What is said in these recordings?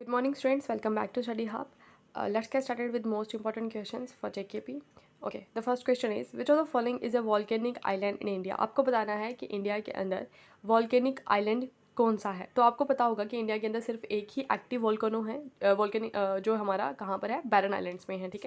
Good morning, students. Welcome back to Study Hub. Let's get started with most important questions for JKP. Okay, the first question is which of the following is a volcanic island in India? आपको बताना है कि India के अंदर volcanic island कौन सा है। तो आपको पता होगा कि इंडिया के अंदर सिर्फ एक ही एक्टिव वोल्केनो है, वोल्केनिक जो हमारा कहाँ पर है, बैरन आइलैंड्स में है। ठीक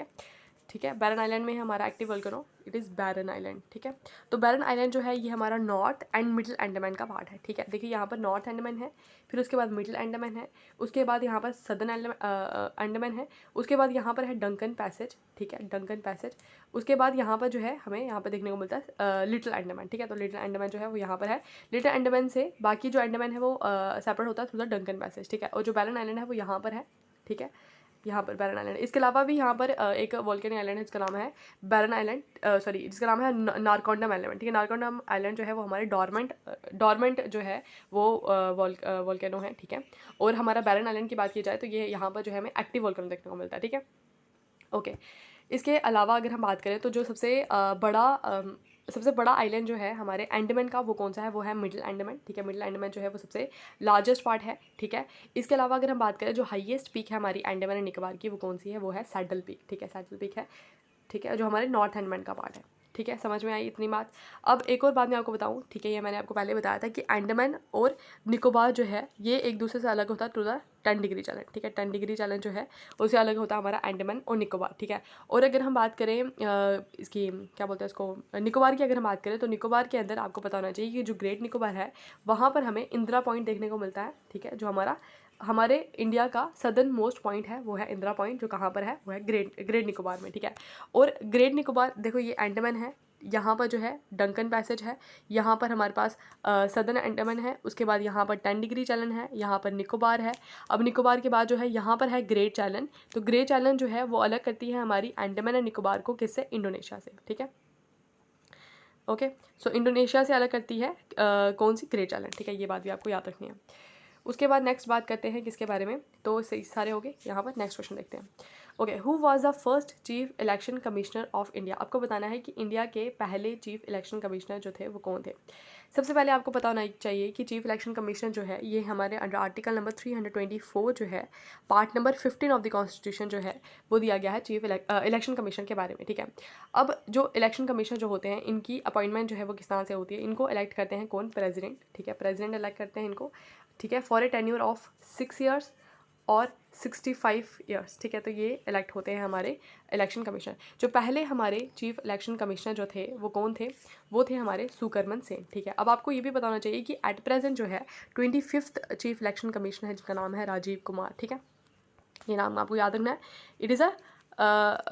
है, बैरन आइलैंड में है हमारा active volcano, it is Barren Island. ठीक है, तो बैरन आइलैंड जो है ये हमारा नॉर्थ एंड मिडिल अंडमान का पार्ट है। ठीक है, देखिए यहाँ पर नॉर्थ अंडमान है, फिर उसके बाद मिडिल अंडमान है, उसके बाद यहाँ पर सदर्न अंडमान है, उसके बाद यहाँ पर है डंकन पैसेज। ठीक है, डंकन पैसेज। उसके बाद यहाँ पर जो है हमें यहाँ पर देखने को मिलता है लिटिल अंडमान। ठीक है, तो लिटिल अंडमान जो है वो यहाँ पर है। लिटिल अंडमान से बाकी जो अंडमान है वो सेपरेट होता है थ्रू द डंकन पैसेज। ठीक है, और जो बैरन आइलैंड है वो यहाँ पर है। ठीक है, यहाँ पर बैरन आइलैंड। इसके अलावा भी यहाँ पर एक वोल्केनिक आइलैंड है जिसका नाम है बैरन आइलैंड, सॉरी जिसका नाम है नारकोंडम आइलैंड। ठीक है, नारकोंडम आइलैंड जो है वो हमारे डॉर्मेंट जो है वो वोल्केनो है। ठीक है, और हमारा बैरन आइलैंड की बात की जाए तो ये यहाँ पर जो है हमें एक्टिव वोल्केनो देखने को मिलता है। ठीक है, ओके। इसके अलावा अगर हम बात करें तो जो सबसे बड़ा आइलैंड जो है हमारे अंडमान का वो कौन सा है, वो है मिडिल अंडमान। ठीक है, मिडिल अंडमान जो है वो सबसे लार्जेस्ट पार्ट है। ठीक है, इसके अलावा अगर हम बात करें जो हाईएस्ट पीक है हमारी अंडमान एंड निकोबार की वो कौन सी है, वो है सैडल पीक। ठीक है, सैडल पीक है। ठीक है, जो हमारे नॉर्थ अंडमान का पार्ट है। ठीक है, समझ में आई इतनी बात। अब एक और बात मैं आपको बताऊं। ठीक है, ये मैंने आपको पहले बताया था कि अंडमान और निकोबार जो है ये एक दूसरे से अलग होता है थ्रू द 10 डिग्री चैलेंज। ठीक है, 10 डिग्री चैलेंज जो है उससे अलग होता है हमारा अंडमान और निकोबार। ठीक है, और अगर हम बात करें इसकी क्या बोलते हैं इसको, निकोबार की अगर हम बात करें तो निकोबार के अंदर आपको पता होना चाहिए कि जो ग्रेट निकोबार है वहाँ पर हमें इंदिरा पॉइंट देखने को मिलता है। ठीक है, जो हमारे इंडिया का सदर्न मोस्ट पॉइंट है वो है इंदिरा पॉइंट, जो कहाँ पर है वो है ग्रेट निकोबार में। ठीक है, और ग्रेट निकोबार देखो ये अंडमान है, यहाँ पर जो है डंकन पैसेज है, यहाँ पर हमारे पास सदर्न अंडमान है, उसके बाद यहाँ पर 10 डिग्री चैलेंज है, यहाँ पर निकोबार है। अब निकोबार के बाद जो है यहाँ पर है ग्रेट चैलेंज। तो ग्रेट चैलेंज जो है वो अलग करती है हमारी अंडमान और निकोबार को, किससे, इंडोनेशिया से। ठीक है, ओके। सो इंडोनेशिया से अलग करती है कौन सी, ग्रेट चैलेंज। ठीक है, ये बात भी आपको याद रखनी है। उसके बाद नेक्स्ट बात करते हैं किसके बारे में, तो सारे हो गए। यहाँ पर नेक्स्ट क्वेश्चन देखते हैं। Okay, who was the first chief election commissioner of India? आपको बताना है कि इंडिया के पहले चीफ इलेक्शन कमिश्नर जो थे वो कौन थे। सबसे पहले आपको पता होना चाहिए कि चीफ इलेक्शन कमिश्नर जो है ये हमारे अंडर आर्टिकल नंबर 324 जो है part number 15 of the constitution जो है वो दिया गया है चीफ इलेक्शन कमीशन के बारे में। ठीक है, अब जो इलेक्शन कमीशन जो होते हैं इनकी अपॉइंटमेंट जो है वो किस तरह से होती है, इनको इलेक्ट करते हैं कौन, प्रेसिडेंट। ठीक है, प्रेसिडेंट इलेक्ट करते हैं इनको। ठीक है, for a tenure of 6 years और 65 ईयर्स। ठीक है, तो ये इलेक्ट होते हैं हमारे इलेक्शन कमीशन। जो पहले हमारे चीफ इलेक्शन कमिश्नर जो थे वो कौन थे, वो थे हमारे सुकरमन सेन। ठीक है, अब आपको ये भी पता होना चाहिए कि एट प्रेजेंट जो है 25th चीफ इलेक्शन कमिश्नर है जिसका नाम है राजीव कुमार। ठीक है, ये नाम आपको याद रखना है। इट इज़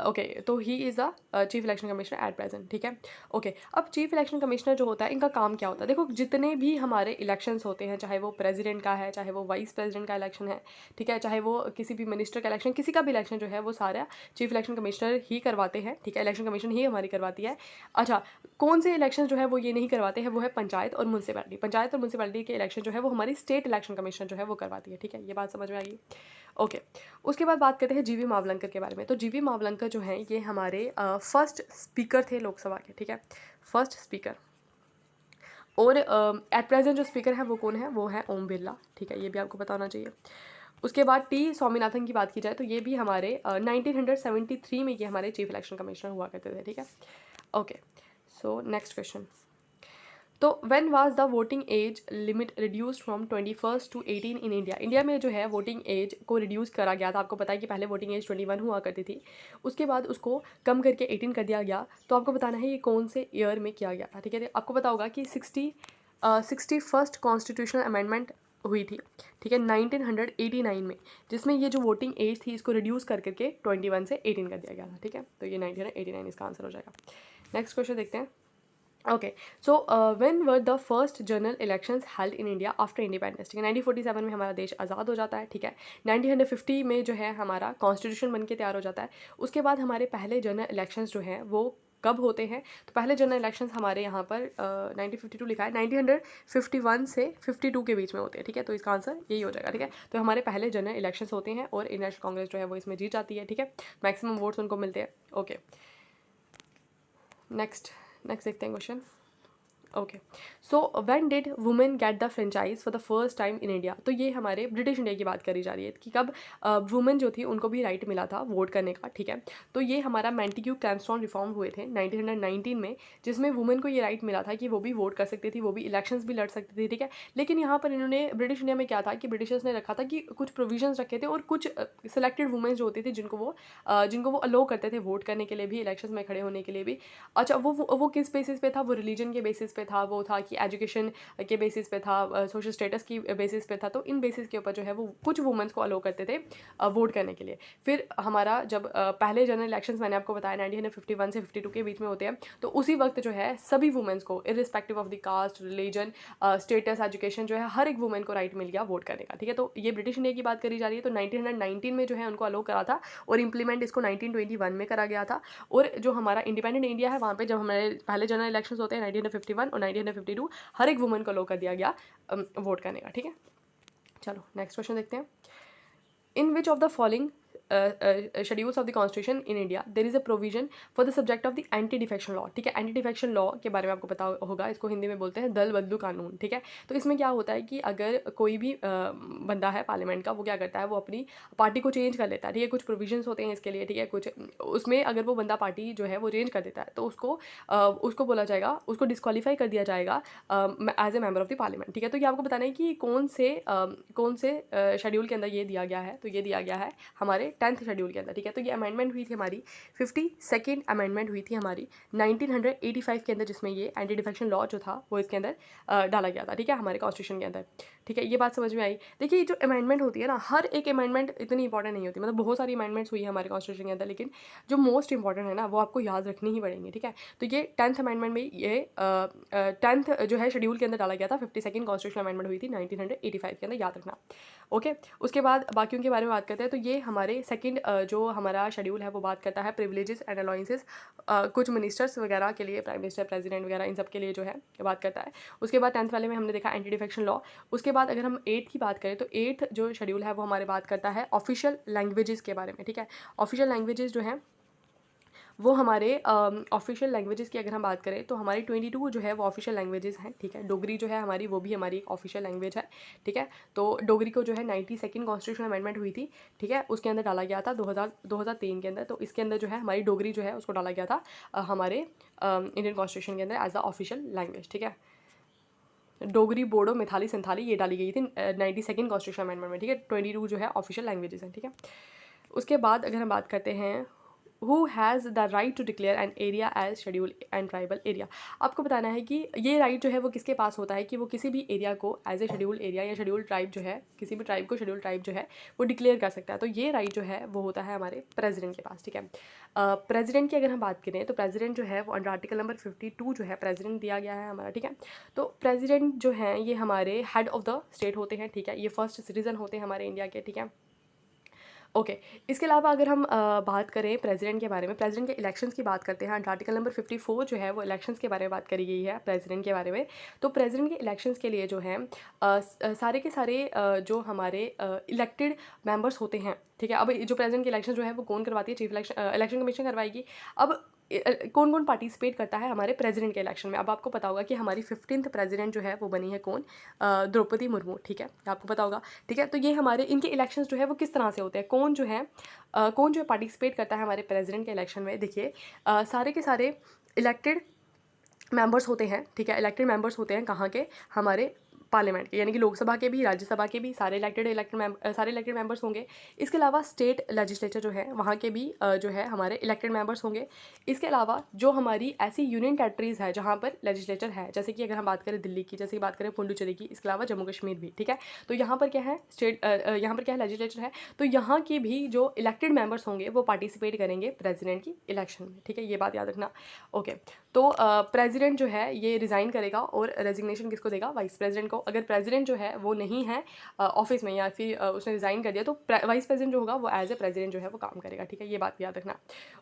ओके, तो he is the chief election commissioner at present. ठीक है, ओके। अब चीफ इलेक्शन कमिश्नर जो होता है इनका काम क्या होता है, देखो जितने भी हमारे इलेक्शंस होते हैं, चाहे वो प्रेसिडेंट का है, चाहे वो वाइस प्रेसिडेंट का इलेक्शन है, ठीक है, चाहे वो किसी भी मिनिस्टर का इलेक्शन, किसी का भी इलेक्शन जो है वो सारा चीफ इलेक्शन कमिश्नर ही करवाते हैं। ठीक है, इलेक्शन कमीशन ही हमारी करवाती है। अच्छा, कौन से इलेक्शन जो है वो ये नहीं करवाते हैं, वो है पंचायत और म्यूनसिपैलिटी। पंचायत और म्यूनसिपैलिटी के इलेक्शन जो है वो हमारी स्टेट इलेक्शन कमीशन जो है वो करवाती है। ठीक है, ये बात समझ में आई। ओके, उसके बाद बात करते हैं जीवी मावलंकर के बारे में। तो जीवी मावलंकर जो हैं ये हमारे फर्स्ट स्पीकर थे लोकसभा के। ठीक है, फर्स्ट स्पीकर। और एट प्रेजेंट जो स्पीकर है वो कौन है, वो है ओम बिरला। ठीक है, ये भी आपको पता होना चाहिए। उसके बाद टी स्वामीनाथन की बात की जाए तो ये भी हमारे 1973 में ये हमारे चीफ इलेक्शन कमिश्नर हुआ करते थे। ठीक है, ओके। सो नेक्स्ट क्वेश्चन, तो when was the voting age limit reduced from 21 to 18 in India? India में जो है वोटिंग एज को रिड्यूस करा गया था। आपको पता है कि पहले वोटिंग एज 21 हुआ करती थी, उसके बाद उसको कम करके 18 कर दिया गया। तो आपको बताना है ये कौन से ईयर में किया गया था। ठीक है, तो आपको पता होगा कि 61st कॉन्स्टिट्यूशनल अमेंडमेंट हुई थी। ठीक है, 1989 में, जिसमें ये जो वोटिंग एज थी इसको रिड्यूस कर करके 21 से 18 कर दिया गया था। ठीक है, तो ये 1989 इसका आंसर हो जाएगा। नेक्स्ट क्वेश्चन देखते हैं। Okay, so when were the first general elections held in India after independence? ठीक है, 1947 में हमारा देश आज़ाद हो जाता है। ठीक है, 1950 में जो है हमारा कॉन्स्टिट्यूशन बन के तैयार हो जाता है। उसके बाद हमारे पहले जनरल इलेक्शंस जो हैं वो कब होते हैं, तो पहले जनरल इलेक्शंस हमारे यहाँ पर 1952 लिखा है, 1951 से 52 के बीच में होते हैं। ठीक है, तो इसका आंसर यही हो जाएगा। ठीक है, तो हमारे पहले जनरल इलेक्शंस होते हैं और इंडियन नेशनल कांग्रेस जो है वो इसमें जीत जाती है। ठीक है, मैक्सिमम वोट्स उनको मिलते हैं। ओके, नेक्स्ट देखते हैं question. Okay, so when did women get the franchise for the first time in India? तो ये हमारे ब्रिटिश इंडिया की बात करी जा रही है कि कब वुमेन जो थी उनको भी राइट मिला था वोट करने का, ठीक है। तो ये हमारा मैंटिक्यू कैम्पस्टोन रिफॉर्म हुए थे 1919 में, जिसमें वुमेन को ये राइट मिला था कि वो भी वोट कर सकती थी, वो भी इलेक्शंस भी लड़ सकती थी, ठीक है। लेकिन यहाँ पर इन्होंने ब्रिटिश इंडिया में क्या था कि ब्रिटिशर्स ने रखा था कि कुछ प्रोविजंस रखे थे और कुछ सिलेक्टेड वुमेन जो होती थी जिनको वो अलो करते थे वोट करने के लिए भी, इलेक्शंस में खड़े होने के लिए भी। अच्छा, वो किस बेसिस पे था? वो रिलीजन के बेसिस पे था, वो था कि एजुकेशन के बेसिस पे था, सोशल स्टेटस की बेसिस पे था। तो इन बेसिस के ऊपर जो है वो कुछ वुमेंस को अलो करते थे वोट करने के लिए। फिर हमारा जब पहले जनरल इलेक्शंस मैंने आपको बताया 1951 से 52 के बीच में होते हैं, तो उसी वक्त जो है सभी वुमेंस को irrespective of the caste, religion, status, education जो है हर एक वुमेन को राइट मिल गया वोट करने का, ठीक है। तो ये ब्रिटिश इंडिया की बात करी जा रही है। तो 1919 में जो है उनको अलो करा था और इम्प्लीमेंट इसको 1921 में करा गया था। और जो हमारा इंडिपेंडेंट इंडिया है वहाँ पे जब हमारे पहले जनरल इलेक्शंस होते हैं 1951 और 1952, हर एक वुमन को अलो कर दिया गया वोट करने का, ठीक है। चलो नेक्स्ट क्वेश्चन देखते हैं। In which of the following schedules of the constitution in India there is a provision for the subject of the anti defection law, ठीक है। एंटी डिफेक्शन लॉ के बारे में आपको पता होगा, इसको हिंदी में बोलते हैं दल बदलू कानून, ठीक है। तो इसमें क्या होता है कि अगर कोई भी बंदा है पार्लियामेंट का, वो क्या करता है, वो अपनी पार्टी को चेंज कर लेता है, ठीक है। कुछ प्रोविजंस होते हैं इसके लिए, ठीक है। कुछ उसमें अगर वो बंदा पार्टी जो है वो चेंज कर देता है तो उसको बोला जाएगा, उसको डिस्क्वालीफाई कर दिया जाएगा as a member of the parliament, ठीक है। तो ये आपको बताना है कि कौन से शेड्यूल के अंदर ये दिया गया है। तो ये दिया गया है हमारे 10th शेड्यूल के अंदर, ठीक है। तो ये अमेंडमेंट हुई थी हमारी 52nd अमेंडमेंट हुई थी हमारी 1985 के अंदर, जिसमें ये एंटी डिफेक्शन लॉ जो था वो इसके अंदर डाला गया था, ठीक है, हमारे कॉन्स्टिट्यूशन के अंदर, ठीक है। ये बात समझ में आई। देखिए, जो अमेंडमेंट होती है ना, हर एक अमेंडमेंट इतनी इंपॉर्टेंट नहीं होती, मतलब बहुत सारी अमेंडमेंट्स हुई है हमारे कॉन्स्टिट्यूशन के अंदर, लेकिन जो मोस्ट इंपॉर्टेंट है ना वो आपको याद रखनी ही पड़ेंगी, ठीक है। तो ये 10th अमेंडमेंट में ये 10th जो है शेड्यूल के अंदर डाला गया था। 52nd कॉन्स्टिट्यूशन अमेंडमेंट हुई थी 1985 के अंदर, याद रखना, ओके। उसके बाद बाकियों के बारे में बात करते हैं। तो ये हमारे सेकंड जो हमारा शेड्यूल है वो बात करता है प्रिविलेजेस एंड अलाउंसेस, कुछ मिनिस्टर्स वगैरह के लिए, प्राइम मिनिस्टर, प्रेसिडेंट वगैरह, इन सब के लिए जो है बात करता है। उसके बाद 10th वाले में हमने देखा एंटी डिफेक्शन लॉ। उसके बाद अगर हम 8th की बात करें तो 8th जो शेड्यूल है वो हमारे बात करता है ऑफिशियल लैंग्वेजेस के बारे में, ठीक है। ऑफिशियल लैंग्वेजेस जो हैं वो हमारे ऑफिशियल लैंग्वेजेस की अगर हम बात करें तो हमारी 22 जो है वो ऑफिशियल लैंग्वेजेस हैं, ठीक है। डोगरी जो है हमारी, वो भी हमारी एक ऑफिशियल लैंग्वेज है, ठीक है। तो डोगरी को जो है 92nd कॉन्स्टिट्यूशन अमेंडमेंट हुई थी, ठीक है, उसके अंदर डाला गया था 2003 के अंदर। तो इसके अंदर जो है हमारी डोगरी जो है उसको डाला गया था हमारे इंडियन कॉन्स्टिट्यूशन के अंदर एज अ ऑफिशियल लैंग्वेज, ठीक है। डोगरी, बोडो, मैथाली, संथाली ये डाली गई थी 92nd कॉन्स्टिट्यूशन अमेंडमेंट में, ठीक है। 22 जो है ऑफिशियल लैंग्वेजेस हैं, ठीक है। उसके बाद अगर हम बात करते हैं who has the right to declare an area as schedule and tribal area. आपको बताना है कि ये राइट जो है वो किसके पास होता है कि वो किसी भी एरिया को एज ए शेड्यूल एरिया या शेड्यूल ट्राइब जो है, किसी भी ट्राइब को शेड्यूल ट्राइब जो है वो डिक्लेयर कर सकता है। तो ये राइट जो है वो होता है हमारे प्रेसिडेंट के पास, ठीक है। प्रेसिडेंट की अगर हम बात करें तो प्रेसिडेंट जो है वो अंडर आर्टिकल नंबर 52 जो है प्रेसिडेंट दिया गया है हमारा, ठीक है। तो प्रेसिडेंट जो है ये हमारे हेड ऑफ द स्टेट होते हैं, ठीक है। ये फर्स्ट सिटीजन होते हैं हमारे इंडिया के, ठीक है, ओके। इसके अलावा अगर हम बात करें प्रेसिडेंट के बारे में, प्रेसिडेंट के इलेक्शंस की बात करते हैं। आर्टिकल नंबर 54 जो है वो इलेक्शंस के बारे में बात करी गई है प्रेसिडेंट के बारे में। तो प्रेसिडेंट के इलेक्शंस के लिए जो है सारे के सारे जो हमारे इलेक्टेड मेंबर्स होते हैं, ठीक है। अब जो प्रेसिडेंट के इलेक्शन जो है वो कौन करवाती है? चीफ इलेक्शन कमीशन करवाएगी। अब कौन कौन पार्टिसिपेट करता है हमारे प्रेसिडेंट के इलेक्शन में? अब आपको पता होगा कि हमारी 15th प्रेसिडेंट जो है वो बनी है कौन? द्रौपदी मुर्मू, ठीक है, आपको पता होगा, ठीक है। तो ये हमारे इनके इलेक्शंस जो है वो किस तरह से होते हैं, कौन जो है पार्टिसिपेट करता है हमारे प्रेसिडेंट के इलेक्शन में? देखिए, सारे के सारे इलेक्टेड मेंबर्स होते हैं, ठीक है। इलेक्टेड मेंबर्स होते हैं कहाँ के? हमारे पार्लियामेंट के, यानी कि लोकसभा के भी, राज्यसभा के भी, सारे इलेक्टेड मेंबर्स होंगे। इसके अलावा स्टेट लेजिस्लेचर जो है वहाँ के भी जो है हमारे इलेक्टेड मेंबर्स होंगे। इसके अलावा जो हमारी ऐसी यूनियन टेरिटरीज़ है जहाँ पर लेजिस्लेचर है, जैसे कि अगर हम बात करें दिल्ली की, जैसे कि बात करें पुडुचेरी की, इसके अलावा जम्मू कश्मीर भी, ठीक है। तो यहाँ पर क्या है? यहाँ पर क्या है? लेजिस्लेचर है। तो यहाँ की भी जो इलेक्टेड मेंबर्स होंगे वो पार्टिसिपेट करेंगे प्रेसिडेंट की इलेक्शन में, ठीक है। ये बात याद रखना, ओके। तो प्रेसिडेंट जो है ये रिज़ाइन करेगा और रेजिग्नेशन किसको देगा? वाइस प्रेसिडेंट को। अगर प्रेसिडेंट जो है वो नहीं है ऑफिस में या फिर उसने रिज़ाइन कर दिया तो वाइस प्रेसिडेंट जो होगा वो एज ए प्रेसिडेंट जो है वो काम करेगा, ठीक है। ये बात याद रखना।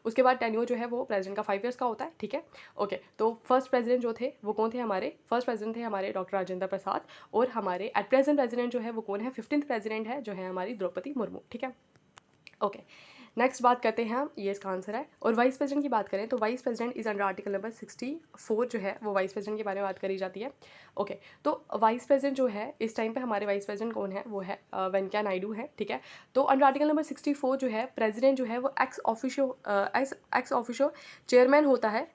उसके बाद टेन्योर जो है वो प्रेसिडेंट का 5 ईयर्स का होता है, ठीक है, ओके। तो फर्स्ट प्रेसिडेंट जो थे वो कौन थे हमारे? फर्स्ट प्रेसिडेंट थे हमारे डॉक्टर राजेंद्र प्रसाद, और हमारे एट प्रेजेंट प्रेसिडेंट जो है वो कौन है? 15th प्रेसिडेंट है जो है हमारी द्रौपदी मुर्मू, ठीक है, ओके। नेक्स्ट बात करते हैं हम, ये इसका आंसर है। और वाइस प्रेसिडेंट की बात करें तो vice president is under article number 64 जो है वो वाइस प्रेसिडेंट के बारे में बात करी जाती है। ओके, तो वाइस प्रेसिडेंट जो है इस टाइम पे हमारे वाइस प्रेसिडेंट कौन है, वो है वेंकैया नायडू है, ठीक है। तो अंडर आर्टिकल नंबर 64 जो है प्रेसिडेंट जो है वो एक्स ऑफिशियो चेयरमैन होता है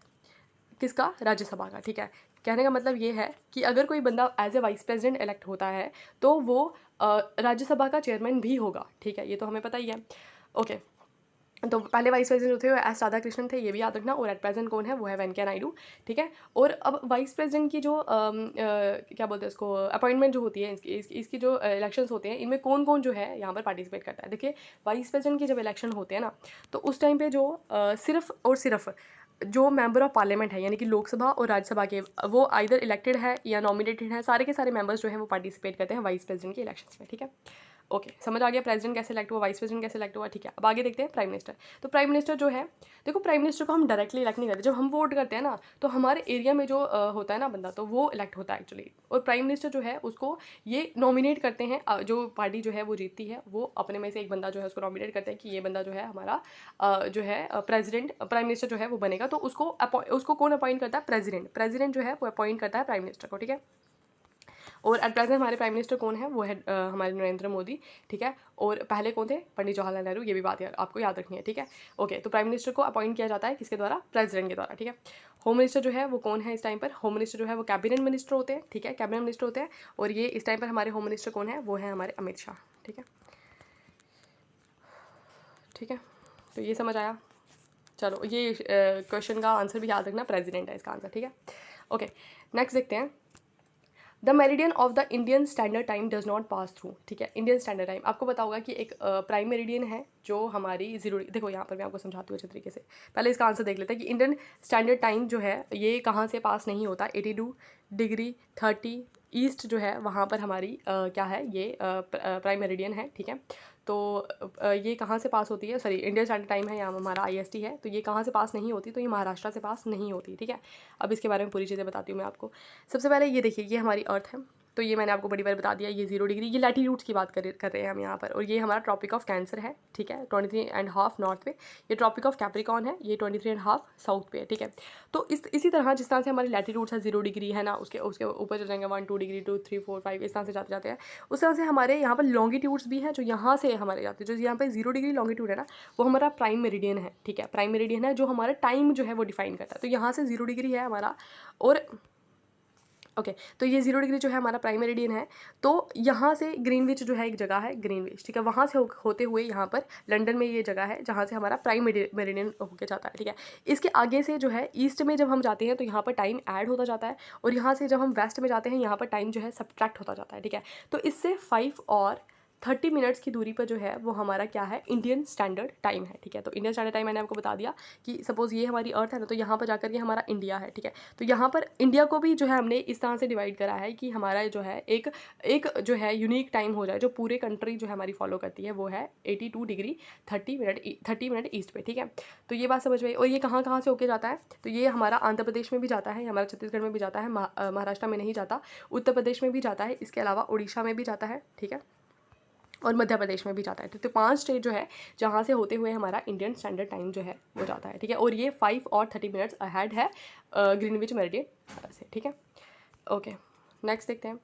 किसका, राज्यसभा का, ठीक है। कहने का मतलब ये है कि अगर कोई बंदा as a vice president elect होता है तो वो राज्यसभा का चेयरमैन भी होगा, ठीक है, ये तो हमें पता ही है। ओके, तो पहले वाइस प्रेसिडेंट जो थे वो एस राधाकृष्णन थे, ये भी याद रखना। और एट प्रेजेंट कौन है, वो है वेंकैया नायडू, ठीक है। और अब वाइस प्रेसिडेंट की जो क्या बोलते हैं इसको, अपॉइंटमेंट जो होती है, इसकी जो इलेक्शंस होते हैं, इनमें कौन कौन जो है यहाँ पर पार्टिसिपेट करता है। देखिए, वाइस प्रेसिडेंट की जब इलेक्शन होते हैं ना, तो उस टाइम पे जो सिर्फ और सिर्फ जो मेंबर ऑफ पार्लियामेंट है, यानी कि लोकसभा और राज्यसभा के, वो आइदर इलेक्टेड है या नॉमिनेटेड है, सारे के सारे मेंबर्स जो हैं वो पार्टिसिपेट करते हैं वाइस प्रेसिडेंट के इलेक्शंस में, ठीक है। ओके, समझ आ गया प्रेसिडेंट कैसे इलेक्ट हुआ, वाइस प्रेसिडेंट कैसे इलेक्ट हुआ, ठीक है। अब आगे देखते हैं प्राइम मिनिस्टर। तो प्राइम मिनिस्टर जो है, देखो प्राइम मिनिस्टर को हम डायरेक्टली इलेक्ट नहीं करते, जब हम वोट करते हैं ना तो हमारे एरिया में जो होता है ना बंदा, तो वो इलेक्ट होता है एक्चुअली। और प्राइम मिनिस्टर जो है उसको ये नॉमिनेट करते हैं, जो पार्टी जो है वो जीतती है, वो अपने में से एक बंदा जो है उसको नॉमिनेट करते हैं कि ये बंदा जो है हमारा जो है प्रेसिडेंट, प्राइम मिनिस्टर जो है वो बनेगा। तो उसको कौन अपॉइंट करता है, प्रेसिडेंट जो है वो अपॉइंट करता है प्राइम मिनिस्टर को, ठीक है। और एट प्रेजेंट हमारे प्राइम मिनिस्टर कौन है, वो है हमारे नरेंद्र मोदी, ठीक है। और पहले कौन थे, पंडित जवाहरलाल नेहरू, ये भी बात आपको याद रखनी है, ठीक है। ओके, तो प्राइम मिनिस्टर को अपॉइंट किया जाता है किसके द्वारा, प्रेसिडेंट के द्वारा, ठीक है। होम मिनिस्टर जो है वो कौन है इस टाइम पर, होम मिनिस्टर जो है वो कैबिनेट मिनिस्टर होते हैं, ठीक है, कैबिनेट मिनिस्टर होते हैं। और ये इस टाइम पर हमारे होम मिनिस्टर कौन है, वो है हमारे अमित शाह, ठीक है, ठीक है। तो ये समझ आया। चलो, ये क्वेश्चन का आंसर भी याद रखना, प्रेसिडेंट है इसका आंसर, ठीक है। ओके, नेक्स्ट देखते हैं। The meridian of the Indian standard time does not pass through, ठीक है। इंडियन स्टैंडर्ड टाइम आपको पता होगा कि एक प्राइम मेरिडियन है जो हमारी जीरो, देखो यहाँ पर मैं आपको समझाती हूँ अच्छे तरीके से। पहले इसका आंसर देख लेते हैं कि इंडियन स्टैंडर्ड टाइम जो है ये कहाँ से पास नहीं होता। 82 डिग्री 30 ईस्ट जो है वहाँ पर हमारी क्या है, ये प्राइम मेरिडियन है, ठीक है। तो ये कहाँ से पास होती है, सॉरी इंडियन स्टैंडर्ड टाइम है, यहाँ हमारा IST है, तो ये कहाँ से पास नहीं होती, तो ये महाराष्ट्र से पास नहीं होती, ठीक है। अब इसके बारे में पूरी चीज़ें बताती हूँ मैं आपको। सबसे पहले ये देखिए, ये हमारी अर्थ है, तो ये मैंने आपको बड़ी बार बता दिया, ये 0 डिग्री, ये लैटीट्यूड्स की बात कर रहे हैं हम यहाँ पर। और ये हमारा ट्रॉपिक ऑफ कैंसर है, ठीक है, 23.5 नॉर्थ पे। ये ट्रॉपिक ऑफ कैप्रिकॉन है, ये 23.5 साउथ पे है, ठीक है। तो इसी तरह जिस तरह से हमारी लैटीट्यूड्स है 0 डिग्री है ना, उसके उसके ऊपर चल जाएंगे 1 2 डिग्री 2 3 4 5 इस तरह से जाते जाते हैं। उस तरह से हमारे यहाँ पर लॉन्गिट्यूड्स भी हैं जो यहाँ से हमारे जाते हैं। जो यहाँ पे 0 डिग्री लॉन्गिट्यूड है ना, वो हमारा प्राइम मेरिडियन है, ठीक है, प्राइम मेरिडियन है जो हमारा टाइम जो है वो डिफाइन करता है। तो यहाँ से 0 डिग्री है हमारा। और ओके, तो ये 0 डिग्री जो है हमारा प्राइम मेरिडियन है। तो यहाँ से ग्रीनविच जो है एक जगह है, ग्रीनविच, ठीक है, वहाँ से होते हुए यहाँ पर लंदन में ये जगह है जहाँ से हमारा प्राइम मेरिडियन होकर जाता है, ठीक है। इसके आगे से जो है ईस्ट में जब हम जाते हैं तो यहाँ पर टाइम ऐड होता जाता है, और यहाँ से जब हम वेस्ट में जाते हैं यहाँ पर टाइम जो है सब्ट्रैक्ट होता जाता है, ठीक है। तो इससे 5 और 30 मिनट्स की दूरी पर जो है वो हमारा क्या है, इंडियन स्टैंडर्ड टाइम है, ठीक है। तो इंडियन स्टैंडर्ड टाइम मैंने आपको बता दिया कि सपोज़ ये हमारी अर्थ है ना, तो यहाँ पर जाकर ये हमारा इंडिया है, ठीक है। तो यहाँ पर इंडिया को भी जो है हमने इस तरह से डिवाइड करा है कि हमारा जो है एक जो है यूनिक टाइम हो जाए, जो पूरे कंट्री जो है हमारी फॉलो करती है, वो है 82 डिग्री 30 मिनट ईस्ट पे, ठीक है। तो ये बात समझ में आई। और ये कहाँ कहाँ से होके जाता है, तो ये हमारा आंध्र प्रदेश में भी जाता है, हमारा छत्तीसगढ़ में भी जाता है, महाराष्ट्र में नहीं जाता, उत्तर प्रदेश में भी जाता है, इसके अलावा उड़ीसा में भी जाता है, ठीक है, और मध्य प्रदेश में भी जाता है। तो 5 स्टेट जो है जहाँ से होते हुए हमारा इंडियन स्टैंडर्ड टाइम जो है वो जाता है, ठीक है। और ये 5 और 30 मिनट्स अहेड है ग्रीनविच मेरिडियन से, ठीक है। ओके, नेक्स्ट देखते हैं।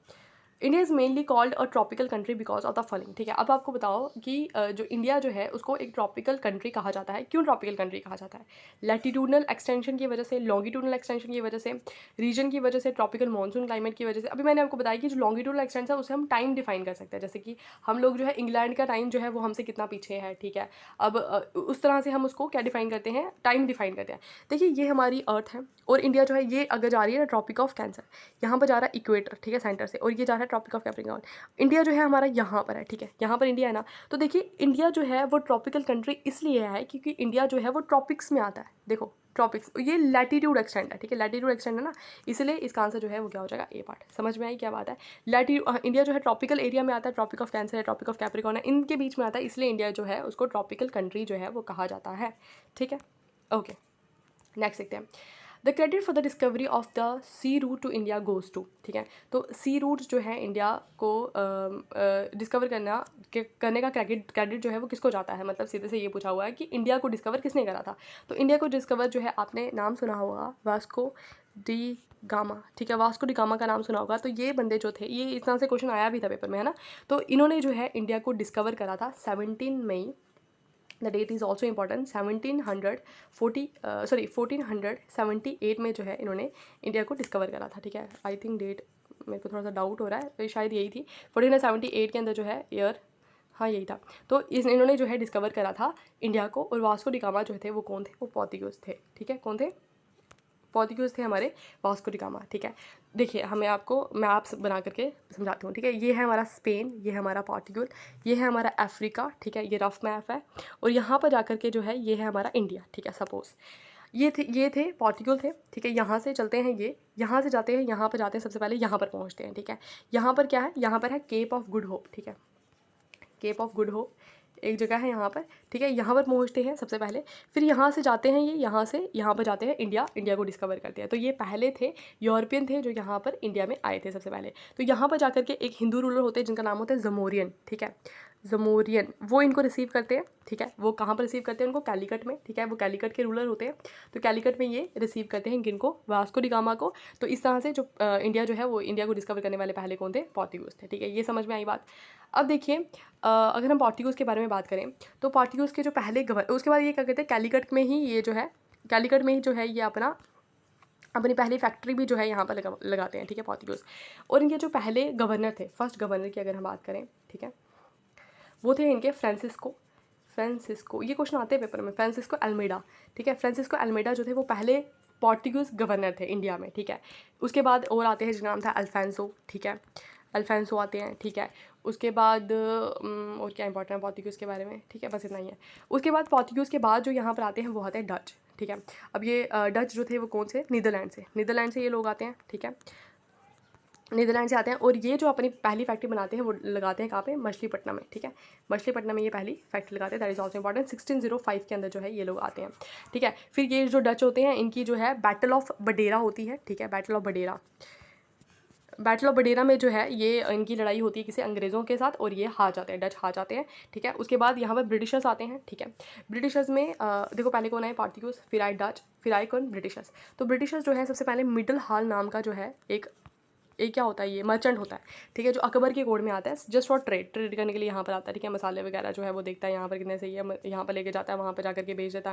India is mainly called a tropical country because of the following, ठीक है। अब आपको बताओ कि जो इंडिया जो है उसको एक ट्रॉपिकल कंट्री कहा जाता है। क्यों ट्रॉपिकल कंट्री कहा जाता है? लैटिट्यूडनल एक्सटेंशन की वजह से, लॉन्गिट्यूडनल एक्सटेंशन की वजह से, रीजन की वजह से, ट्रॉपिकल मानसून क्लाइमेट की वजह से। अभी मैंने आपको बताया कि जो लॉन्गिट्यूडनल एक्सटेंशन है उसे हम टाइम डिफाइन कर सकते हैं, जैसे कि हम लोग जो है इंग्लैंड का टाइम जो है वो हमसे कितना पीछे है, ठीक है। अब उस तरह से हम उसको क्या डिफाइन करते हैं, टाइम डिफाइन करते हैं। देखिए, ये हमारी अर्थ है, और इंडिया जो है ये अगर जा रही है ट्रॉपिक ऑफ कैंसर, यहाँ पर जा रहा है इक्वेटर, ठीक है, सेंटर से, और ये जा रहा है ट्रॉपिक ऑफ कैप्रिकॉर्न। इंडिया जो है हमारा यहाँ पर है, ठीक है, यहाँ पर इंडिया है ना। तो देखिए, इंडिया जो है वो ट्रॉपिकल कंट्री इसलिए है क्योंकि इंडिया जो है वो ट्रॉपिक्स में आता है। देखो, ट्रॉपिक्स, ये लैटीट्यूड एक्सटेंड है, ठीक है, लैटीट्यूड एक्सटेंड है ना, इसलिए इसका आंसर जो है वो क्या हो जाएगा, ए पार्ट। समझ में आई क्या बात है? इंडिया जो है ट्रॉपिकल एरिया में आता है, ट्रॉपिक ऑफ कैंसर है, ट्रॉपिक ऑफ कैप्रिकॉर्न है, इनके बीच में आता है, इसलिए इंडिया जो है उसको ट्रॉपिकल कंट्री जो है वो कहा जाता है, ठीक है। ओके, नेक्स्ट देखते हैं। The credit for the discovery of the sea route to India goes to, ठीक है। तो सी रूट जो है इंडिया को डिस्कवर करने का क्रेडिट जो है वो किसको जाता है, मतलब सीधे से ये पूछा हुआ है कि इंडिया को डिस्कवर किसने करा था। तो इंडिया को डिस्कवर जो है, आपने नाम सुना होगा वास्को डी गामा, ठीक है, वास्को डी गामा का नाम सुना होगा। तो ये बंदे जो थे, ये इस तरह से क्वेश्चन आया भी था पेपर में, है ना। तो इन्होंने जो है इंडिया को डिस्कवर करा था 17 मई, the date is also important, 1478 में जो है इन्होंने इंडिया को डिस्कवर करा था, ठीक है। आई थिंक डेट मेरे को थोड़ा सा डाउट हो रहा है, तो शायद यही थी 1478 के अंदर जो है ईयर, हाँ यही था। तो इन्होंने जो है डिस्कवर करा था इंडिया को। और वास्को डी गामा जो थे वो कौन थे, वो पोर्तुगीज़ थे, ठीक है। कौन थे, पोर्तुगीज़ थे हमारे वास्को डी गामा, ठीक है। देखिए हमें आपको मैप्स बना करके समझाती हूँ, ठीक है। ये है हमारा स्पेन, ये है हमारा पोर्तुगल, ये है हमारा अफ्रीका, ठीक है, ये रफ मैप है। और यहाँ पर जाकर के जो है ये है हमारा इंडिया, ठीक है। सपोज़ ये थे पोर्तुगल थे, ठीक है। यहाँ से चलते हैं, ये यहाँ से जाते हैं, यहाँ पर जाते हैं, सबसे पहले यहाँ पर पहुँचते हैं, ठीक है। यहाँ पर क्या है, यहाँ पर है केप ऑफ गुड होप, ठीक है, केप ऑफ गुड होप एक जगह है यहाँ पर, ठीक है। यहाँ पर पहुँचते हैं सबसे पहले, फिर यहाँ से जाते हैं, ये यहाँ से यहाँ पर जाते हैं, इंडिया को डिस्कवर करते हैं। तो ये पहले थे यूरोपियन थे जो यहाँ पर इंडिया में आए थे सबसे पहले। तो यहाँ पर जाकर के एक हिंदू रूलर होते हैं जिनका नाम होता है जमोरियन, ठीक है, जमोरियन, वो इनको रिसीव करते हैं, ठीक है। वो कहाँ पर रिसीव करते हैं, उनको कैलीकट में, ठीक है। वो कैलीकट के रूलर होते हैं, तो कैलीकट में ये रिसीव करते हैं किनको, वास्को डी गामा को। तो इस तरह से जो इंडिया जो है वो इंडिया को डिस्कवर करने वाले पहले कौन थे, पोर्तुगीज़ थे, ठीक है। ये समझ में आई बात। अब देखिए अगर हम पोर्तुगीज़ के बारे में बात करें तो पोर्तुगीज़ के जो पहले उसके बाद ये क्या कहते हैं, कैलीकट में ही ये जो है, कैलीकट में ही जो है ये अपनी पहली फैक्ट्री भी जो है यहाँ पर लगाते हैं, ठीक है, पोर्तुगीज़। और इनके जो पहले गवर्नर थे, फर्स्ट गवर्नर की अगर हम बात करें, ठीक है, वो थे इनके फ्रांसिस्को, ये क्वेश्चन आते हैं पेपर में, फ्रांसिस्को अल्मेडा, ठीक है। फ्रांसिस्को अल्मेडा जो थे वो पहले पोर्तुगीज़ गवर्नर थे इंडिया में, ठीक है। उसके बाद और आते हैं जिनका नाम था अल्फांसो, ठीक है, अल्फांसो आते हैं, ठीक है। उसके बाद और क्या इंपॉर्टेंट है पोर्तुगीज़ के बारे में, ठीक है, बस इतना ही है। उसके बाद पोर्तुगीज़ के बाद जो यहाँ पर आते हैं वो आते हैं डच, ठीक है। अब ये डच जो थे वो कौन से, नीदरलैंड से ये लोग आते हैं, ठीक है, नीदरलैंड से आते हैं। और ये जो अपनी पहली फैक्ट्री बनाते हैं वो लगाते हैं कहाँ पे, मछलीपट्टनम में, ठीक है। मछलीपट्टनम में ये पहली फैक्ट्री लगाते हैं, दैट इज़ ऑल्सो इंपॉर्टेंट। 1605 के अंदर जो है ये लोग आते हैं, ठीक है। फिर ये जो डच होते हैं इनकी जो है बैटल ऑफ बडेरा होती है, ठीक है, बैटल ऑफ बडेरा में जो है ये इनकी लड़ाई होती है किसी अंग्रेज़ों के साथ, और ये हार जाते हैं, डच हार जाते हैं, ठीक है। उसके बाद यहाँ पर ब्रिटिशर्स आते हैं, ठीक है। ब्रिटिशर्स में देखो पहले कौन आए, पोर्तुगीज़, फिर आए डच, फिर आए कौन, ब्रिटिशर्स। तो ब्रिटिशर्स जो है सबसे पहले मिडल हाल नाम का जो है एक क्या होता है, ये मर्चेंट होता है, ठीक है, जो अकबर के कोड में आता है, जस्ट फॉर ट्रेड करने के लिए यहाँ पर आता है, ठीक है। मसाले वगैरह जो है वो देखता है यहाँ पर कितने सही है, यहाँ पर लेके जाता है, वहाँ पर जाकर के बेच देता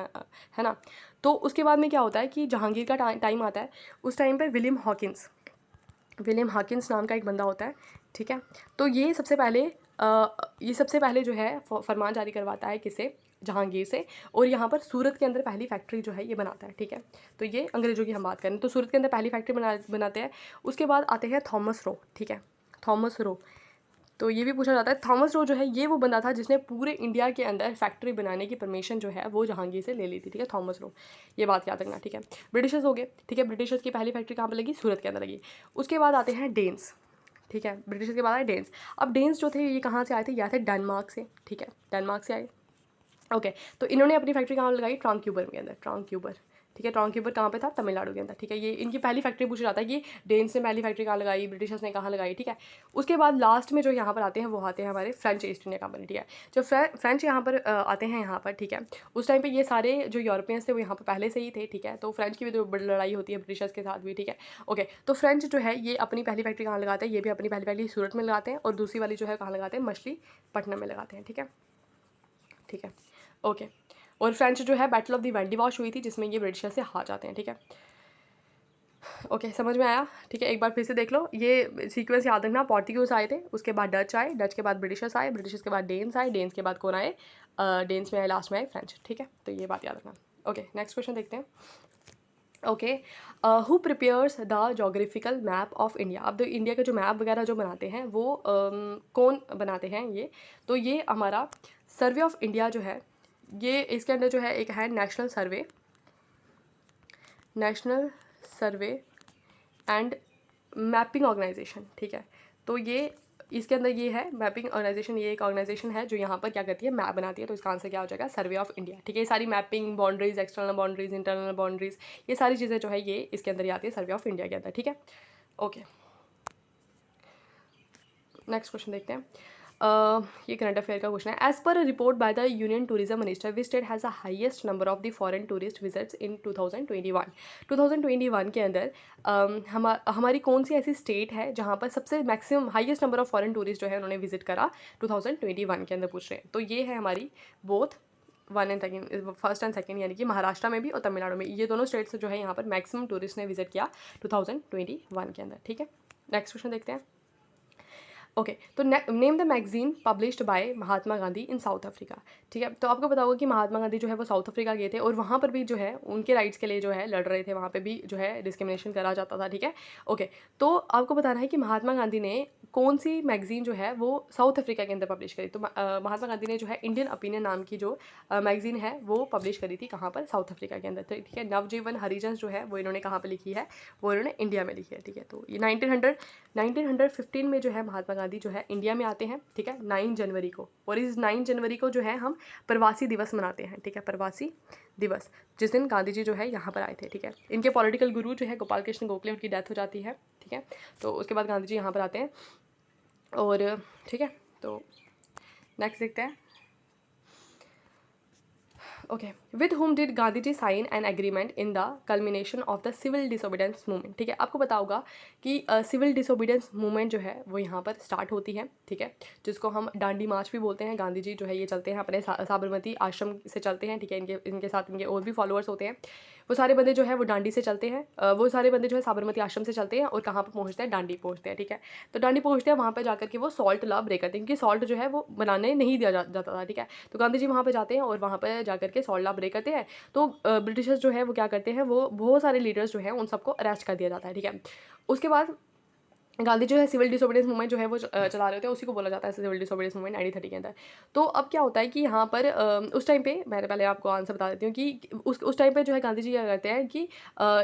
है ना। तो उसके बाद में क्या होता है कि जहांगीर का टाइम आता है, उस टाइम पर विलियम हॉकिंस नाम का एक बंदा होता है, ठीक है। तो ये सबसे पहले जो है फरमान जारी करवाता है किसे, जहांगीर से। और यहाँ पर सूरत के अंदर पहली फैक्ट्री जो है ये बनाता है, ठीक है। तो ये अंग्रेज़ों की हम बात करें तो सूरत के अंदर पहली फैक्ट्री बनाते हैं। उसके बाद आते हैं थॉमस रो, ठीक है, थॉमस रो। तो ये भी पूछा जाता है, थॉमस रो जो है ये वो बंदा था जिसने पूरे इंडिया के अंदर फैक्ट्री बनाने की परमिशन जो है वो जहांगीर से ले ली थी, ठीक है, थॉमस रो, ये बात याद रखना, ठीक है। ब्रिटिशर्स हो गए, ठीक है, ब्रिटिशर्स की पहली फैक्ट्री कहाँ पर लगी, सूरत के अंदर लगी। उसके बाद आते हैं डेन्स, ठीक है, ब्रिटिशर्स के बाद आए डेन्स। अब डेन्स जो थे ये कहाँ से आए थे, या थे डेनमार्क से, ठीक है, डेनमार्क से आए, ओके। तो इन्होंने अपनी फैक्ट्री कहाँ लगाई, ट्रांक्यूबर के अंदर, ट्रांक्यूबर, ठीक है। ट्रांक्यूबर कहाँ पे था, तमिलनाडु के अंदर, ठीक है। ये इनकी पहली फैक्ट्री पूछा जाता है कि डेन्स ने पहली फैक्ट्री कहाँ लगाई, ब्रिटिशर्स ने कहाँ लगाई, ठीक है। उसके बाद लास्ट में जो यहाँ पर आते हैं वो आते हैं हमारे फ्रेंच ईस्ट इंडिया कंपनी, ठीक है। जो फ्रेंच यहाँ पर आते हैं यहाँ पर, ठीक है। उस टाइम पर ये सारे जो यूरोपियंस थे वो यहाँ पर पहले से ही थे, ठीक है। तो फ्रेंच की भी तो बड़ी लड़ाई होती है ब्रिटिशर्स के साथ भी, ठीक है, ओके। तो फ्रेंच जो है ये अपनी पहली फैक्ट्री कहाँ लगाते हैं, ये भी अपनी पहली फैक्ट्री सूरत में लगाते हैं, और दूसरी वाली जो है कहाँ लगाते हैं, मछलीपट्टनम में लगाते हैं, ठीक है, ठीक है, ओके। और फ्रेंच जो है battle of the Wendy wash हुई थी जिसमें ये ब्रिटिशर से हार जाते हैं, ठीक है, ओके, समझ में आया, ठीक है। एक बार फिर से देख लो, ये सीक्वेंस याद रखना, पोर्तुगीज़ आए थे, उसके बाद डच आए, डच के बाद ब्रिटिशर्स आए, ब्रिटिशर्स के बाद डेन्स आए, डेन्स के बाद कौन आए, डेन्स में आए लास्ट में आए फ्रेंच, ठीक है। तो ये बात याद रखना, ओके। नेक्स्ट क्वेश्चन देखते हैं, okay. Who prepares the geographical map of India. अब तो इंडिया का जो मैप वगैरह जो बनाते हैं वो कौन बनाते हैं, ये तो ये हमारा सर्वे ऑफ इंडिया जो है, ये इसके अंदर जो है एक है national survey and mapping organisation, ठीक है। तो ये इसके अंदर ये है मैपिंग ऑर्गेनाइजेशन, ये एक ऑर्गेनाइजेशन है जो यहाँ पर क्या करती है, मैप बनाती है। तो इसका आंसर क्या हो जाएगा, सर्वे ऑफ इंडिया। ठीक है, ये सारी mapping, boundaries, external boundaries, internal boundaries, ये सारी चीज़ें जो है ये इसके अंदर ही आती है, सर्वे ऑफ इंडिया के अंदर। ठीक है, ओके, नेक्स्ट क्वेश्चन देखते हैं। ये करंट अफेयर का क्वेश्चन है। As per report by the union tourism minister, which state has the highest number of the foreign tourist visits in 2021। 2021 के अंदर हमारी कौन सी ऐसी स्टेट है जहाँ पर सबसे maximum highest number of foreign tourist जो है उन्होंने विजिट करा 2021 के अंदर, पूछ रहे हैं। तो ये है हमारी both 1 and second, first and second, यानी कि महाराष्ट्र में भी और तमिलनाडु में, ये दोनों स्टेट्स जो है यहाँ पर मैक्सिमम टूरिस्ट ने विजिट किया 2021 के अंदर। ठीक है, नेक्स्ट क्वेश्चन देखते हैं। ओके, तो name the magazine published by Mahatma Gandhi in south Africa. ठीक है, तो आपको पता होगा कि महात्मा गांधी जो है वो साउथ अफ्रीका गए थे और वहाँ पर भी जो है उनके राइट्स के लिए जो है लड़ रहे थे, वहाँ पे भी जो है डिस्क्रिमिनेशन करा जाता था। ठीक है, ओके, तो आपको बताना है कि महात्मा गांधी ने कौन सी मैगजीन जो है वो साउथ अफ्रीका के अंदर पब्लिश करी। तो महात्मा गांधी ने जो है इंडियन ओपिनियन नाम की जो मैगजीन है वो पब्लिश करी थी, कहाँ पर, साउथ अफ्रीका के अंदर। तो ठीक है, नवजीवन हरिजन जो है वो इन्होंने कहाँ पर लिखी है, वो इन्होंने इंडिया में लिखी है। ठीक है, तो ये 1915 में जो है महात्मा गांधी जो है इंडिया में आते हैं। ठीक है, 9 जनवरी को, और इस 9 जनवरी को जो है हम प्रवासी दिवस मनाते हैं। ठीक है, प्रवासी दिवस, जिस दिन गांधी जी जो है यहाँ पर आए थे। ठीक है, इनके पॉलिटिकल गुरु जो है गोपाल कृष्ण गोखले, उनकी डेथ हो जाती है। ठीक है, तो उसके बाद गांधी जी यहाँ पर आते हैं और ठीक है, तो नेक्स्ट देखते हैं। Okay, with whom did Gandhi ji sign an agreement in the culmination of the civil disobedience movement. ठीक है, आपको पता होगा कि सिविल डिसोबीडियंस मूवमेंट जो है वो यहाँ पर स्टार्ट होती है। ठीक है, जिसको हम डांडी मार्च भी बोलते हैं। गांधी जी जो है ये चलते हैं अपने साबरमती आश्रम से चलते हैं। ठीक है, इनके साथ इनके और भी फॉलोअर्स होते हैं। वो सारे बंदे जो है वो डांडी से चलते हैं, वो सारे बंदे जो है साबरमती आश्रम से चलते हैं और कहाँ पर पहुँचते हैं, डांडी पहुँचते हैं। ठीक है, तो डांडी पहुँचते हैं, वहाँ पर जाकर के वो सॉल्ट ला ब्रेक करते हैं, क्योंकि सॉल्ट जो है वो बनाने नहीं दिया जाता था। ठीक है, तो गांधी जी वहाँ पर जाते हैं और वहाँ पर जाकर के सॉल्ट ला ब्रेक करते हैं। तो ब्रिटिशर्स जो है वो क्या करते हैं, वो बहुत सारे लीडर्स जो हैं उन सबको अरेस्ट कर दिया जाता है। ठीक है, उसके बाद गांधी जो है सिविल डिसोबीडियंस मूवमेंट जो है वो चला रहे होते हैं, उसी को बोला जाता है सिविल डिसोबीडियंस मूवमेंट 1930 के अंदर। तो अब क्या होता है कि यहाँ पर उस टाइम पे, मैंने पहले आपको आंसर बता देती हूँ कि उस टाइम पे जो है गांधी जी क्या करते हैं कि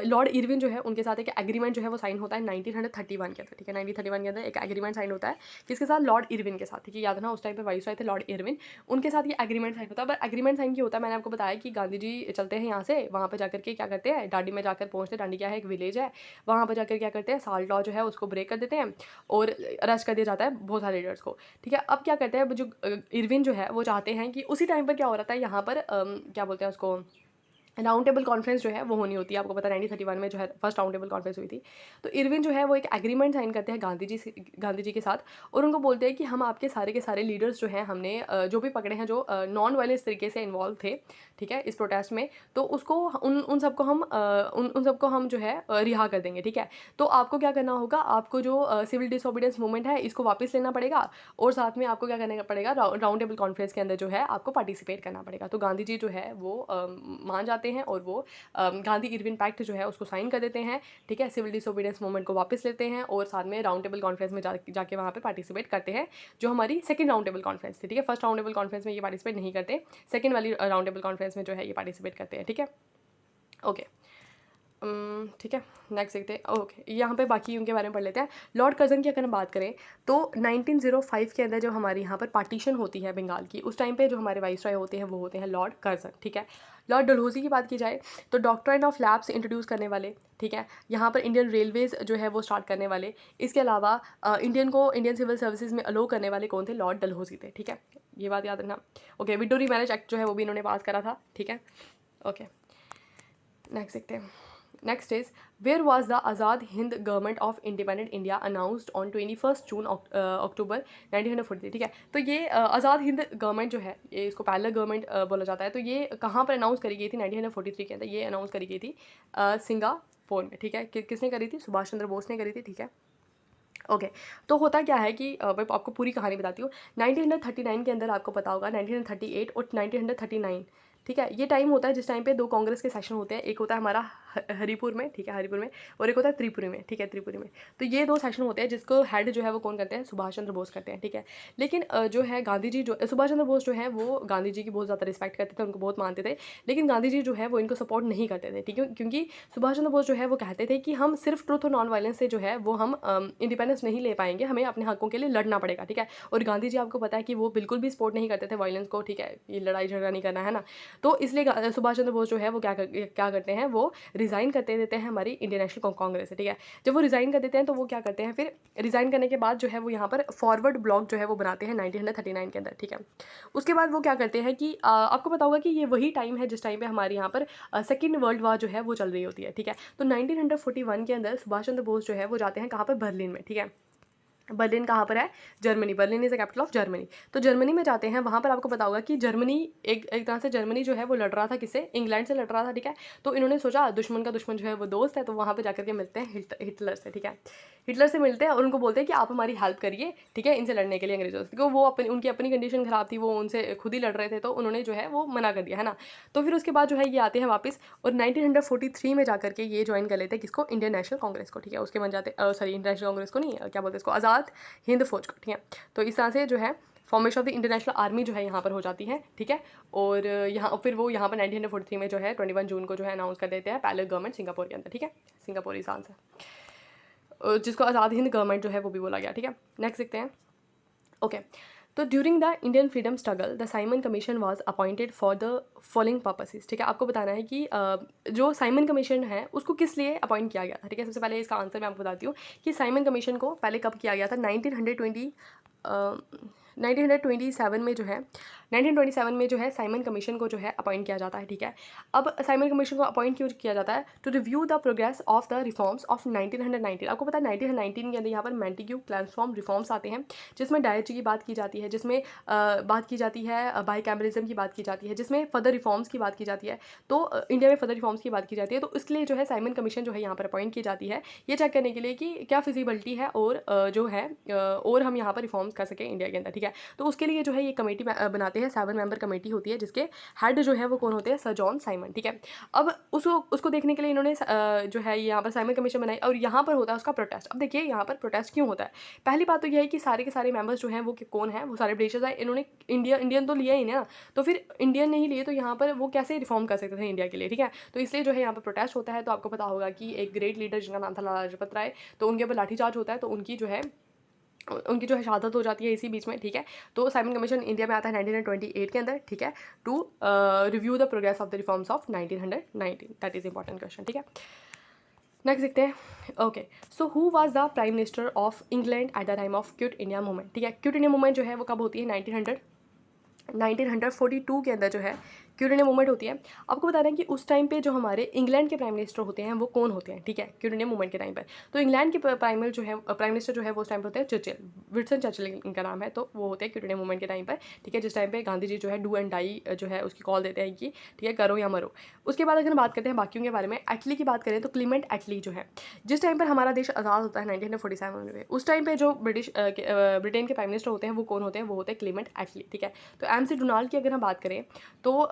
लॉर्ड इरविन जो है उनके साथ एक एग्रीमेंट जो है वो साइन होता है 1931 के अंदर। ठीक है, 1931 के अंदर एक एग्रीमेंट साइन होता है, किसके साथ, लॉर्ड इरविन के साथ। ठीक है, याद ना, उस टाइम पे वाइसरॉय थे लॉर्ड इरविन, उनके साथ ये एग्रीमेंट साइन होता है। बट एग्रीमेंट साइन क्या होता है, मैंने आपको बताया कि गांधी जी चलते हैं यहाँ से, वहाँ पर जाकर के क्या करते हैं, डांडी में जाकर पहुँचते हैं। डांडी क्या है, एक विलेज है, वहाँ पर जाकर क्या करते हैं, साल्ट लॉ जो है उसको ब्रेक कर देते हैं और अरेस्ट कर दिया जाता है बहुत सारे लीडर्स को। ठीक है, अब क्या करते हैं, जो इरविन जो है वो चाहते हैं कि उसी टाइम पर क्या हो रहा था यहाँ पर, क्या बोलते हैं उसको, राउंड टेबल कॉन्फ्रेंस जो है वो होनी होती है। आपको पता है 1931 में जो है फर्स्ट राउंड टेबल कॉन्फ्रेंस हुई थी। तो इरविन जो है वो एक एग्रीमेंट साइन करते हैं गांधी जी के साथ, और उनको बोलते हैं कि हम आपके सारे के सारे लीडर्स जो हैं हमने जो भी पकड़े हैं, जो नॉन वायलेंस तरीके से इन्वॉल्व थे, ठीक है, इस प्रोटेस्ट में, तो उसको उन सबको हम उन सबको हम जो है रिहा कर देंगे। ठीक है, तो आपको क्या करना होगा, आपको जो सिविल डिसोबीडियंस मूवमेंट है इसको वापस लेना पड़ेगा, और साथ में आपको क्या करना पड़ेगा, राउंड टेबल कॉन्फ्रेंस के अंदर जो है आपको पार्टिसिपेट करना पड़ेगा। तो गांधी जी जो है वो मान जाते हैं और वो गांधी इरविन पैक्ट जो है उसको साइन कर देते हैं। ठीक है, सिविल डिसोबीडियंस मूवमेंट को वापस लेते हैं और साथ में राउंड टेबल कॉन्फ्रेंस में जाके वहाँ पे पार्टिसिपेट करते हैं, जो हमारी सेकंड राउंड टेबल कॉन्फ्रेंस थी। ठीक है, फर्स्ट राउंड टेबल कॉन्फ्रेंस में ये पार्टिसिपेट नहीं करते, सेकंड वाली राउंड टेबल कॉन्फ्रेंस में जो है ये पार्टिसिपेट करते हैं। ठीक है, ओके, ठीक है, नेक्स्ट देखते हैं। ओके, यहाँ पे बाकी उनके बारे में पढ़ लेते हैं। लॉर्ड कर्जन की अगर हम बात करें तो 1905 के अंदर जो हमारी यहाँ पर पार्टीशन होती है बंगाल की, उस टाइम पे जो हमारे वाइसरॉय होते हैं वो होते हैं लॉर्ड कर्जन। ठीक है, लॉर्ड डलहौजी की बात की जाए तो डॉक्ट्राइन ऑफ लैब्स इंट्रोड्यूस करने वाले, ठीक है, यहाँ पर इंडियन रेलवेज जो है वो स्टार्ट करने वाले, इसके अलावा इंडियन सिविल सर्विसेज में अलो करने वाले कौन थे, लॉर्ड डलहौजी थे। ठीक है, ये बात याद रखना। ओके, विडो रीमैरिज एक्ट जो है वो भी इन्होंने पास करा था। ठीक है, ओके, नेक्स्ट देखते हैं। Next is, where was the Azad Hind Government of Independent India announced on 21st June October 1943। ठीक है, तो ये आज़ाद हिंद गवर्नमेंट जो है, ये इसको पैरेलल गवर्नमेंट बोला जाता है। तो ये कहाँ पर अनाउंस करी गई थी 1943 के अंदर, ये अनाउंस करी गई थी सिंगापुर में। ठीक है, किसने करी थी, सुभाष चंद्र बोस ने करी थी। ठीक है, ओके, तो होता क्या है कि मैं आपको पूरी कहानी बताती हूँ। 1939 के अंदर आपको पता होगा 1938 और 1939 ठीक है। ये टाइम होता है जिस टाइम पे दो कांग्रेस के सेशन होते हैं, एक होता है हमारा हरिपुर में, ठीक है, हरिपुर में, और एक होता है त्रिपुरी में, ठीक है, त्रिपुरी में। तो ये दो सेशन होते हैं जिसको हेड जो है वो कौन करते हैं, सुभाष चंद्र बोस करते हैं, ठीक है। लेकिन जो है गांधी जी, जो सुभाष चंद्र बोस जो है वो गांधी जी की बहुत ज़्यादा रिस्पेक्ट करते थे, उनको बहुत मानते थे, लेकिन गांधी जी जो है वो इनको सपोर्ट नहीं करते थे, ठीक है, क्योंकि सुभाष चंद्र बोस जो है वो कहते थे कि हम सिर्फ ट्रुथ और नॉन वायलेंस से जो है वो हम इंडिपेंडेंस नहीं ले पाएंगे, हमें अपने हकों के लिए लड़ना पड़ेगा, ठीक है। और गांधी जी आपको पता है कि वो बिल्कुल भी सपोर्ट नहीं करते थे वायलेंस को, ठीक है, ये लड़ाई झगड़ा नहीं करना है ना। तो इसलिए सुभाष चंद्र बोस जो है वो क्या करते हैं, वो रिज़ाइन करते देते हैं हमारी इंडियन नेशनल कांग्रेस से, ठीक है। जब वो रिज़ाइन कर देते हैं तो वो क्या करते हैं, फिर रिज़ाइन करने के बाद जो है वो यहाँ पर फॉरवर्ड ब्लॉक जो है वो बनाते हैं 1939 के अंदर, ठीक है। उसके बाद वो क्या करते हैं कि आपको पता होगा कि ये वही टाइम है जिस टाइम पे हमारे यहाँ पर सेकेंड वर्ल्ड वॉर जो है वो चल रही होती है, ठीक है। तो 1941 के अंदर सुभाष चंद्र बोस जो है वो जाते हैं कहाँ पर, बर्लिन में, ठीक है। बर्लिन कहाँ पर है, Germany, Berlin is the capital of Germany. तो जर्मनी में जाते हैं, वहाँ पर आपको पता होगा कि जर्मनी एक तरह से जर्मनी जो है वो लड़ रहा था किससे, इंग्लैंड से लड़ रहा था, ठीक है। तो इन्होंने सोचा दुश्मन का दुश्मन जो है वो दोस्त है, तो वहाँ पर जाकर के मिलते हैं हिटलर से, ठीक है। हिटलर से मिलते हैं और उनको बोलते हैं कि आप हमारी हेल्प करिए, ठीक है, इनसे लड़ने के लिए अंग्रेजों से, क्योंकि वो उनकी अपनी कंडीशन ख़राब थी, वो उनसे खुद ही लड़ रहे थे, तो उन्होंने जो है वो मना कर दिया, है ना। तो फिर उसके बाद जो है ये आते हैं वापस और 1943 में जाकर के ये ज्वाइन कर लेते हैं किसको, इंडियन नेशनल कांग्रेस को, ठीक है। उसके बन जाते सॉरी इंडियन नेशनल कांग्रेस को नहीं, क्या बोलते हैं इसको, आज़ाद हिंद फौज को, ठीक है। तो इस तरह से जो है formation of the international army जो है यहाँ पर हो जाती है, ठीक है। और यहाँ फिर वो यहाँ पर 1943 में जो है 21 जून को जो है अनाउंस कर देते हैं पैलेस गवर्नमेंट सिंगापुर के अंदर, ठीक है, सिंगापुरी सांस है, जिसको आज़ाद हिंद गवर्नमेंट जो है वो भी बोला गया, ठीक है। नेक्स्ट देखते हैं। ओके, तो during the Indian freedom struggle the Simon commission was appointed for the following purposes, ठीक है। आपको बताना है कि जो साइमन कमीशन है उसको किस लिए अपॉइंट किया गया था, ठीक है। सबसे पहले इसका आंसर मैं आपको बताती हूँ कि साइमन कमीशन को पहले कब किया गया था, 1927 में जो है 1927 में जो है साइमन कमीशन को जो है अपॉइंट किया जाता है, ठीक है। अब साइमन कमीशन को अपॉइंट क्यों किया जाता है, to review the progress of the reforms of 1919। आपको पता है 1919 के अंदर यहाँ पर मैंटिग्यू क्लैंसफॉर्म रिफॉर्म्स आते हैं, जिसमें डायरेक्टरी की बात की जाती है, जिसमें बात की जाती है बाइकैमरिज्म की बात की जाती है, जिसमें फर्दर रिफॉर्म्स की बात की जाती है। तो इंडिया में फर्दर रिफॉर्म्स की बात की जाती है, तो इसके लिए जो है साइमन कमीशन जो है यहाँ पर अपॉइंट की जाती है, ये चेक करने के लिए कि क्या फिजिबिलिटी है और जो है और हम यहाँ पर रिफॉर्म्स कर सकें इंडिया के अंदर, ठीक है। तो उसके लिए जो है ये कमेटी बनाते हैं, 7 मेंबर कमेटी होती है, जिसके हेड जो है वो कौन होते हैं, सर जॉन साइमन, ठीक है। अब उसको देखने के लिए इन्होंने जो है यहाँ पर साइमन कमीशन बनाई और यहाँ पर होता है उसका प्रोटेस्ट। अब देखिए यहाँ पर प्रोटेस्ट क्यों होता है, पहली बात तो यह है कि सारे के सारे मेंबर्स जो हैं वो कौन है, वो सारे ब्रिटिशर्स हैं, इन्होंने इंडियन तो लिया ही ना, तो फिर इंडियन नहीं लिए तो यहाँ पर वो कैसे रिफॉर्म कर सकते थे इंडिया के लिए, ठीक है। तो इसलिए जो है यहाँ पर प्रोटेस्ट होता है। तो आपको पता होगा कि एक ग्रेट लीडर जिनका नाम था लाला लाजपत राय, तो उनके ऊपर लाठीचार्ज होता है, तो उनकी जो है शहादत हो जाती है इसी बीच में, ठीक है। तो साइमन कमीशन इंडिया में आता है 1928 के अंदर, ठीक है, to review the progress of the reforms of 1919। That is important question, ठीक है। नेक्स्ट देखते हैं। Okay, so who was the prime minister of England at the time of quit India movement, ठीक है। क्विट इंडिया मूवमेंट जो है वो कब होती है, 1942 के अंदर जो है क्विट इंडिया मूवमेंट होती है। आपको बता दें कि उस टाइम पे जो हमारे इंग्लैंड के प्राइम मिनिस्टर होते हैं वो कौन होते हैं, ठीक है, क्विट इंडिया मूवमेंट के टाइम पर। तो इंग्लैंड के प्राइम मिनिस्टर जो है वो उस टाइम पर होते हैं चर्चिल, विल्सन चर्चिल इनका नाम है। तो वो होते हैं क्विट इंडिया मूवमेंट के टाइम पर, ठीक है, जिस टाइम पे गांधी जी जो है डू एंड डाई जो है उसकी कॉल देते हैं कि ठीक है, करो या मरो। उसके बाद अगर बात करते हैं बाकियों के बारे में, एटली की बात करें तो क्लीमेंट एटली जो है, जिस टाइम पर हमारा देश आज़ाद होता है 1947 में, उस टाइम पर जो ब्रिटेन के प्राइम मिनिस्टर होते हैं वो कौन होते हैं, वो होते हैं क्लीमेंट एटली, ठीक है। तो MC डोनाल्ड की अगर हम बात करें तो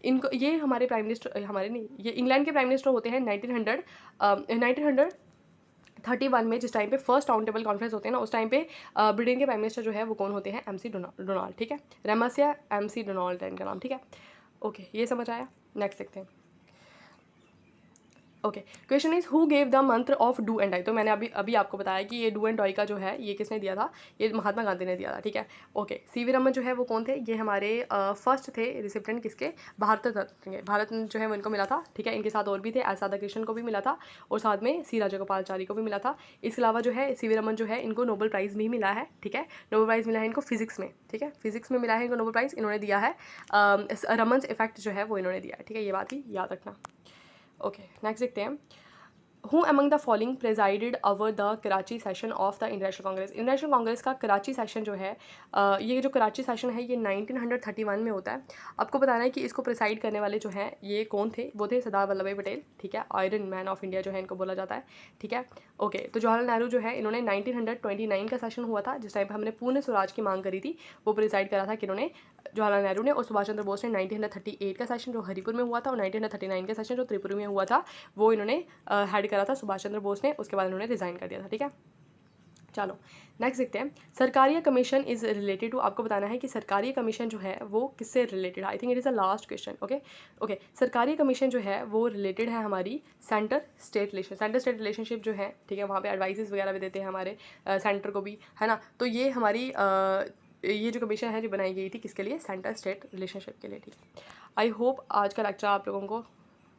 इनको ये हमारे प्राइम मिनिस्टर, हमारे नहीं, ये इंग्लैंड के प्राइम मिनिस्टर होते हैं 1931 में, जिस टाइम पे फर्स्ट राउंड टेबल कॉन्फ्रेंस होते हैं ना, उस टाइम पे ब्रिटेन के प्राइम मिनिस्टर जो है वो कौन होते हैं, MC डोनाल्ड, ठीक है, रेमसिया MC डोनाल्ड है इनका नाम, ठीक है। ओके, ये समझ आया। नेक्स्ट देखते हैं। Okay, question is who gave the मंत्र ऑफ डू एंड डाई। तो मैंने अभी आपको बताया कि ये डू एंड डाई का जो है ये किसने दिया था, ये महात्मा गांधी ने दिया था, ठीक है। ओके, CV रमन जो है वो कौन थे, ये हमारे फर्स्ट थे रिसिप्टेंट किसके, भारत रत्न के। भारत जो है वो इनको मिला था, ठीक है। इनके साथ और भी थे, एस राधाकृष्णन को भी मिला था और साथ में C राजगोपालाचारी को भी मिला था। इसके अलावा जो है CV रमन जो है इनको नोबेल प्राइज़ भी मिला है, ठीक है। नोबेल प्राइज़ मिला है इनको फिजिक्स में, ठीक है, फिजिक्स में मिला है इनको नोबेल प्राइज़, इन्होंने दिया है रमन्स इफेक्ट जो है वो इन्होंने दिया है, ठीक है, ये बात ही याद रखना। ओके, नेक्स्ट देखते हैं। Who among the following presided over the Karachi session of the international congress. International congress का कराची सेशन जो है, ये जो कराची सेशन है ये 1931 में होता है। आपको बताना है कि इसको प्रिसाइड करने वाले जो हैं ये कौन थे, वो थे सरदार वल्लभ भाई पटेल, ठीक है, आयरन मैन ऑफ इंडिया जो है इनको बोला जाता है, ठीक है। ओके, तो जवाहरलाल नेहरू जो है इन्होंने 1929 का सेशन हुआ था, जिस टाइम पर हमने पूर्ण स्वराज की मांग करी थी, वो प्रिसाइड करा था कि इन्होंने, जवाहरलाल नेहरू ने। और सुभाष चंद्र बोस ने 1938 का सेशन जो हरिपुर में हुआ था, और 1939 का सेशन जो त्रिपुरा में हुआ था, वो इन्होंने हेड करा था सुभाष चंद्र बोस ने। उसके बाद इन्होंने रिज़ाइन कर दिया था, ठीक है। चलो नेक्स्ट देखते हैं, सरकारी कमीशन इज़ रिलेटेड टू। आपको बताना है कि सरकारी कमीशन जो है वो किससे रिलेटेड है। I think it is a last question. Okay, सरकारी कमीशन जो है वो रिलेटेड है हमारी centre state relation, centre state relationship जो है, ठीक है। वहाँ पे एडवाइसेस वगैरह भी देते हैं हमारे सेंटर को भी, है ना। तो ये हमारी ये जो कमीशन है जो बनाई गई थी किसके लिए, सेंटर स्टेट रिलेशनशिप के लिए, ठीक है। आई होप आज का लेक्चर आप लोगों को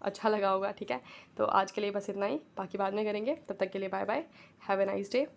अच्छा लगा होगा, ठीक है। तो आज के लिए बस इतना ही, बाकी बाद में करेंगे। तब तक के लिए bye bye, have a nice day.